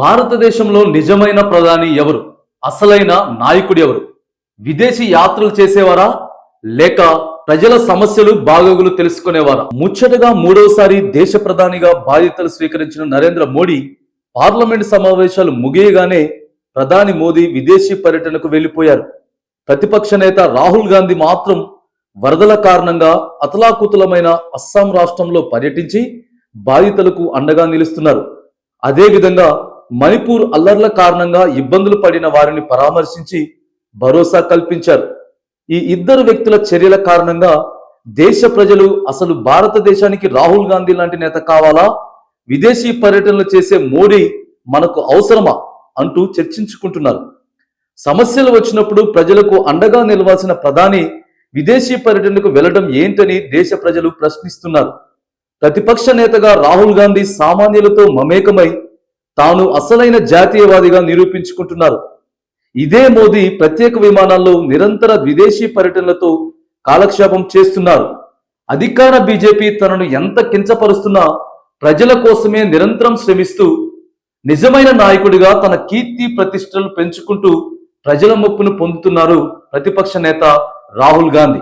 భారతదేశంలో నిజమైన ప్రధాని ఎవరు? అసలైన నాయకుడు ఎవరు? విదేశీ యాత్రలు చేసేవారా లేక ప్రజల సమస్యలు బాగోగులు తెలుసుకునేవారా? ముచ్చటగా మూడవసారి దేశ ప్రధానిగా బాధ్యతలు స్వీకరించిన నరేంద్ర మోడీ పార్లమెంట్ సమావేశాలు ముగియగానే ప్రధాని మోదీ విదేశీ పర్యటనకు వెళ్లిపోయారు. ప్రతిపక్ష నేత రాహుల్ గాంధీ మాత్రం వరదల కారణంగా అతలాకుతలమైన అస్సాం రాష్ట్రంలో పర్యటించి బాధితులకు అండగా నిలుస్తున్నారు. అదేవిధంగా మణిపూర్ అల్లర్ల కారణంగా ఇబ్బందులు పడిన వారిని పరామర్శించి భరోసా కల్పించారు. ఈ ఇద్దరు వ్యక్తుల చర్యల కారణంగా దేశ ప్రజలు అసలు భారతదేశానికి రాహుల్ గాంధీ లాంటి నేత కావాలా, విదేశీ పర్యటనలు చేసే మోడీ మనకు అవసరమా అంటూ చర్చించుకుంటున్నారు. సమస్యలు వచ్చినప్పుడు ప్రజలకు అండగా నిలవాల్సిన ప్రధాని విదేశీ పర్యటనకు వెళ్లడం ఏంటని దేశ ప్రజలు ప్రశ్నిస్తున్నారు. ప్రతిపక్ష నేతగా రాహుల్ గాంధీ సామాన్యులతో మమేకమై తాను అసలైన జాతీయవాదిగా నిరూపించుకుంటున్నారు. ఇదే మోదీ ప్రత్యేక విమానాల్లో నిరంతర విదేశీ పర్యటనలతో కాలక్షేపం చేస్తున్నారు. అధికార బీజేపీ తనను ఎంత కించపరుస్తున్నా ప్రజల కోసమే నిరంతరం శ్రమిస్తూ నిజమైన నాయకుడిగా తన కీర్తి ప్రతిష్టలు పెంచుకుంటూ ప్రజల మెప్పును పొందుతున్నారు ప్రతిపక్ష నేత రాహుల్ గాంధీ.